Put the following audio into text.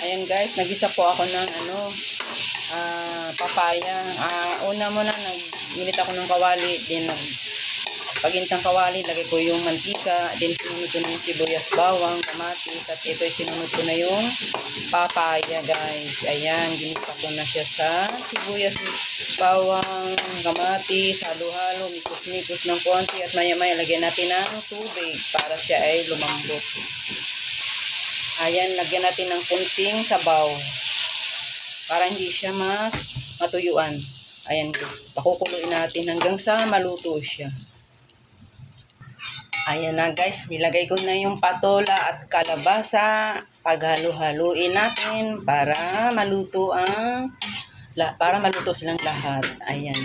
Ayan guys, nagisa po ako ng papaya. Una muna nagminit ako ng kawali, then pagintang kawali, lagay ko yung mantika, then sinunod ko na yung sibuyas, bawang, kamatis, at ito sinunod ko na yung papaya guys. Ayan, ginisa ko na siya sa sibuyas, bawang, kamatis, halo-halo, mikos-mikos ng konti, at maya-maya lagyan natin ng tubig para siya ay lumambot. Ayan, lagyan natin ng kunting sabaw para hindi siya matuyuan. Ayan guys, pakukuluin natin hanggang sa maluto siya. Ayan na guys, nilagay ko na yung patola at kalabasa. Paghalo-haluin natin para maluto silang lahat. Ayan.